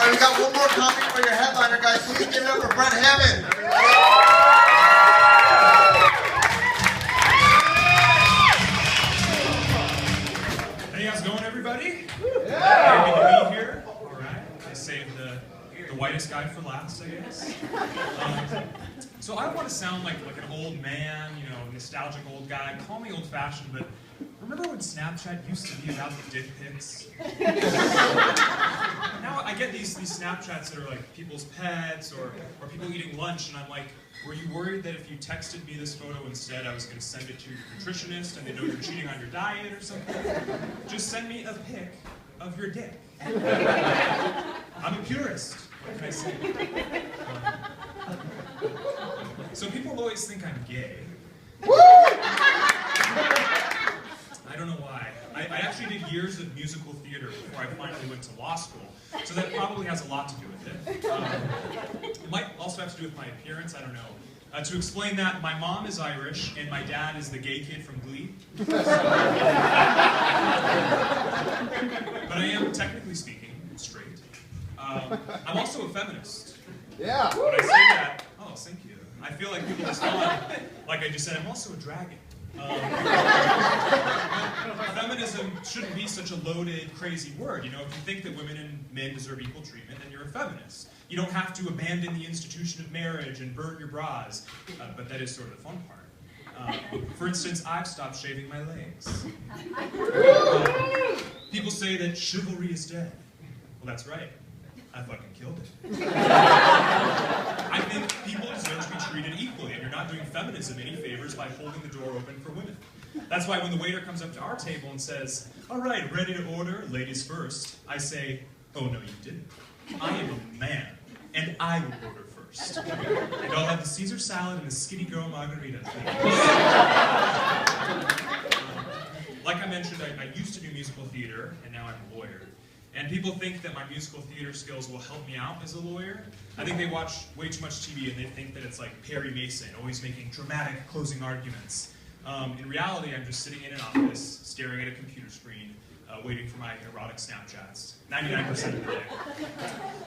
right, we got one more copy for your headliner, guys. Please give it up for Brett Hammon. Hey, how's it going, everybody? Happy to be here. All right, I saved the whitest guy for last, I guess. So I don't want to sound like an old man, you know, nostalgic old guy. Call me old-fashioned, but remember when Snapchat used to be about the dick pics? Now I get these Snapchats that are like people's pets or people eating lunch, and I'm like, were you worried that if you texted me this photo instead, I was going to send it to your nutritionist and they know you're cheating on your diet or something? Just send me a pic of your dick. I'm a purist. What can I say? So people always think I'm gay. I don't know why. I actually did years of musical theater before I finally went to law school, so that probably has a lot to do with it. It might also have to do with my appearance, I don't know. To explain that, my mom is Irish, and my dad is the gay kid from Glee. But I am, technically speaking, straight. I'm also a feminist. Yeah. When I say that, oh, thank you. I feel like people respond, like I just said, I'm also a dragon. Feminism shouldn't be such a loaded, crazy word. You know, if you think that women and men deserve equal treatment, then you're a feminist. You don't have to abandon the institution of marriage and burn your bras, but that is sort of the fun part. For instance, I've stopped shaving my legs. People say that chivalry is dead. Well, that's right. I fucking killed it. I think people deserve to be treated equally, and you're not doing feminism any favors by holding the door open for women. That's why when the waiter comes up to our table and says, "All right, ready to order, ladies first," I say, "Oh no, you didn't. I am a man, and I will order first. And I'll have the Caesar salad and the skinny girl margarita, please." Like I mentioned, I used to do musical theater, and now I'm a lawyer. And people think that my musical theater skills will help me out as a lawyer. I think they watch way too much TV and they think that it's like Perry Mason, always making dramatic closing arguments. In reality, I'm just sitting in an office, staring at a computer screen, waiting for my erotic Snapchats, 99% of the day.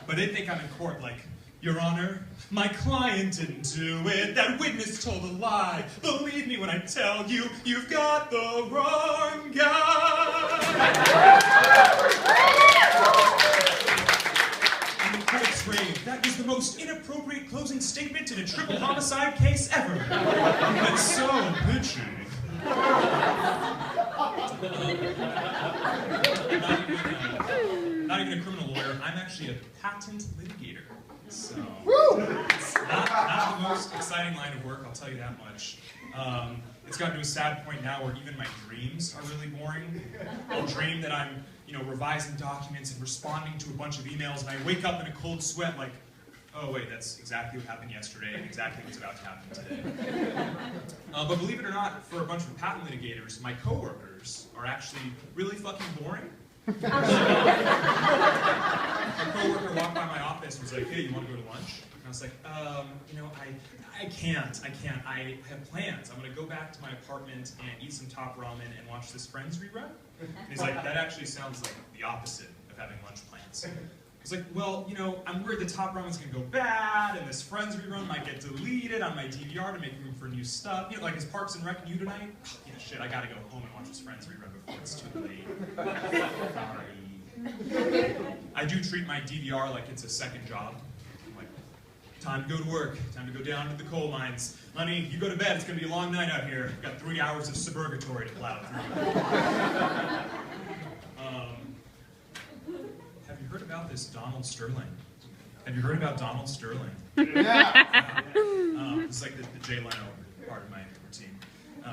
But they think I'm in court like, "Your Honor, my client didn't do it. That witness told a lie. Believe me when I tell you, you've got the wrong guy." And the court's rave. "That was the most inappropriate closing statement in a triple homicide case ever. That's so bitchy." Not even a criminal lawyer. I'm actually a patent litigator. So, it's not the most exciting line of work, I'll tell you that much. It's gotten to a sad point now where even my dreams are really boring. I'll dream that I'm, revising documents and responding to a bunch of emails, and I wake up in a cold sweat like, oh wait, that's exactly what happened yesterday and exactly what's about to happen today. But believe it or not, for a bunch of patent litigators, my coworkers are actually really fucking boring. A coworker walked by my office and was like, "Hey, you want to go to lunch?" And I was like, I can't. I have plans. I'm going to go back to my apartment and eat some top ramen and watch this Friends rerun. And he's like, "That actually sounds like the opposite of having lunch plans." I was like, "Well, I'm worried the top ramen's going to go bad, and this Friends rerun might get deleted on my DVR to make room for new stuff. Like, is Parks and Rec new tonight? Shit, I got to go home and watch this Friends rerun before it's too late." Sorry. I do treat my DVR like it's a second job. I'm like, time to go to work, time to go down to the coal mines. Honey, you go to bed, it's going to be a long night out here. I've got 3 hours of suburgatory to plow through. Have you heard about this Donald Sterling? Have you heard about Donald Sterling? Yeah. It's like the Jay Leno part of my routine.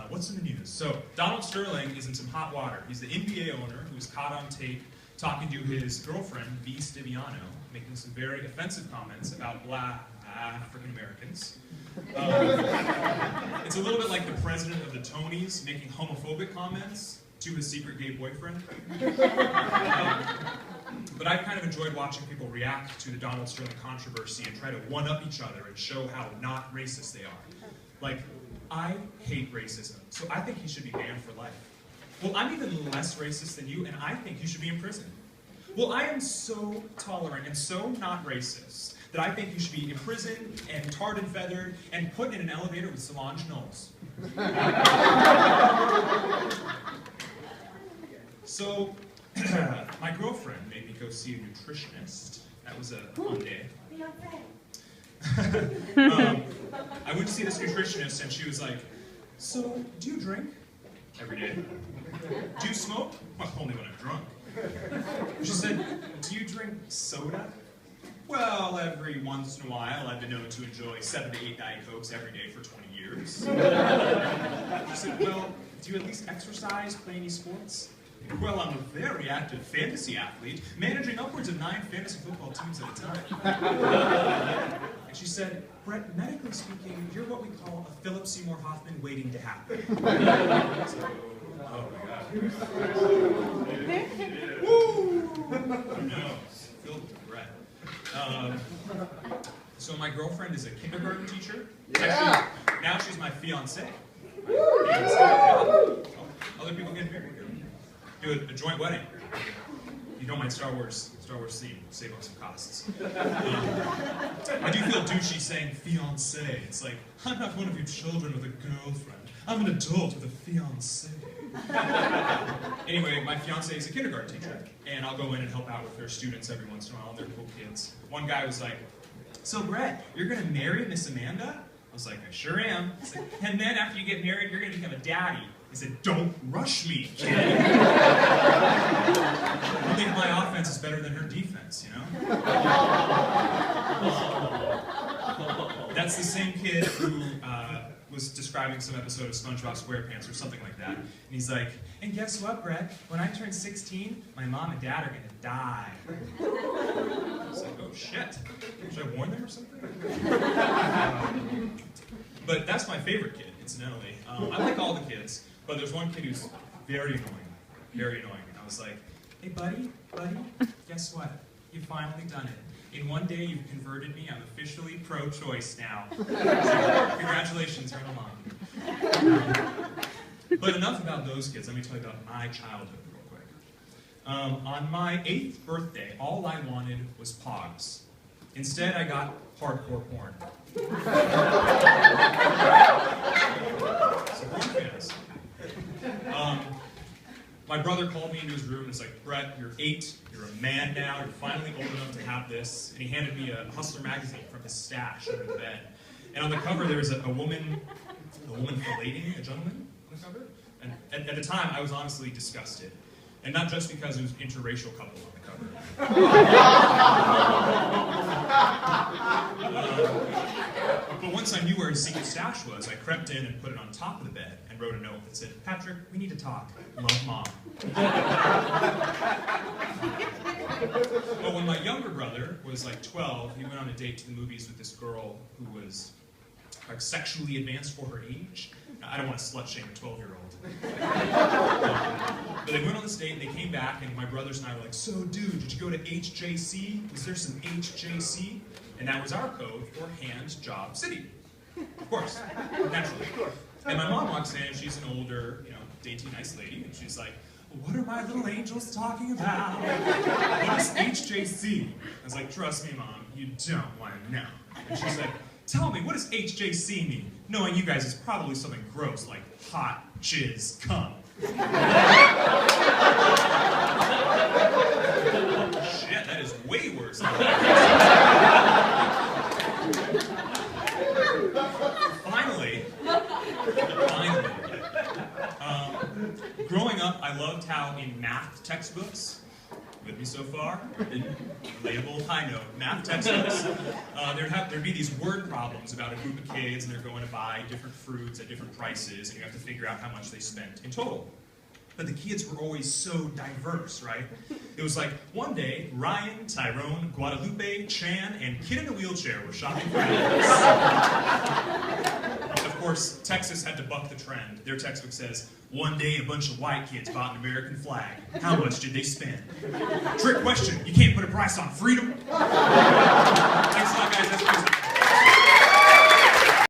What's in the news? So, Donald Sterling is in some hot water. He's the NBA owner who was caught on tape talking to his girlfriend, V. Stiviano, making some very offensive comments about Black African Americans. It's a little bit like the president of the Tonys making homophobic comments to his secret gay boyfriend. But I've kind of enjoyed watching people react to the Donald Sterling controversy and try to one-up each other and show how not racist they are. Like, I hate racism, so I think he should be banned for life. Well, I'm even less racist than you, and I think you should be in prison. Well, I am so tolerant and so not racist that I think you should be imprisoned and tarred and feathered and put in an elevator with Solange Knowles. So, my girlfriend made me go see a nutritionist. That was a fun day. I went to see this nutritionist and she was like, so, do you drink? Every day. Do you smoke? Well, only when I'm drunk. She said, do you drink soda? Well, every once in a while I've been known to enjoy 7 to 8 Diet Cokes every day for 20 years. She said, well, do you at least exercise, play any sports? Well, I'm a very active fantasy athlete, managing upwards of 9 fantasy football teams at a time. And she said, Brett, medically speaking, you're what we call a Philip Seymour Hoffman waiting to happen. So, oh my God. Woo! No, filled with regret. So my girlfriend is a kindergarten teacher. Yeah. Actually, now she's my fiancée. Other people get married. Do a joint wedding. You don't mind Star Wars theme, save on some costs. I do feel douchey saying fiancé. It's like, I'm not one of you children with a girlfriend. I'm an adult with a fiancé. Anyway, my fiancé is a kindergarten teacher, and I'll go in and help out with her students every once in a while. They're cool kids. One guy was like, so Brett, you're gonna marry Miss Amanda? I was like, I sure am. Like, and then after you get married, you're gonna become a daddy. He said, don't rush me, kid. I think my offense is better than her defense, you know? That's the same kid who was describing some episode of SpongeBob SquarePants or something like that. And he's like, and guess what, Brett? When I turn 16, my mom and dad are gonna die. I was like, oh shit. Should I warn them or something? But that's my favorite kid, incidentally. I like all the kids, but there's one kid who's very annoying. Very annoying. And I was like, hey buddy, guess what? You've finally done it. In one day you've converted me. I'm officially pro-choice now. So, congratulations, run along. But enough about those kids. Let me tell you about my childhood real quick. On my 8th birthday, all I wanted was Pogs. Instead, I got hardcore porn. So porn fans. My brother called me into his room and was like, Brett, you're 8, you're a man now, you're finally old enough to have this. And he handed me a Hustler magazine from his stash under the bed. And on the cover there was a woman filleting a gentleman on the cover. And at the time I was honestly disgusted. And not just because it was an interracial couple on the cover. But once I knew where his secret stash was, I crept in and put it on top of the bed and wrote a note that said, Patrick, we need to talk. Love, Mom. But when my younger brother was like 12, he went on a date to the movies with this girl who was like sexually advanced for her age. Now, I don't want to slut shame a 12-year-old. But they went on this date and they came back and my brothers and I were like, so dude, did you go to HJC? Was there some HJC? And that was our code for Hand Job City. Of course, naturally. And my mom walks in and she's an older, dainty, nice lady, and she's like, what are my little angels talking about? What is HJC? I was like, trust me, Mom, you don't want to know. And she's like, tell me, what does HJC mean? Knowing you guys is probably something gross, like hot, jizz, cum. Shit, that is way worse. Finally, growing up, I loved how in math textbooks, with me so far, relatable high note, math textbooks, there'd be these word problems about a group of kids and they're going to buy different fruits at different prices and you have to figure out how much they spent in total. But the kids were always so diverse, right? It was like, one day, Ryan, Tyrone, Guadalupe, Chan, and Kid in a Wheelchair were shopping for apples. Of course, Texas had to buck the trend. Their textbook says, one day a bunch of white kids bought an American flag. How much did they spend? Trick question. You can't put a price on freedom. Thanks a lot, guys. That's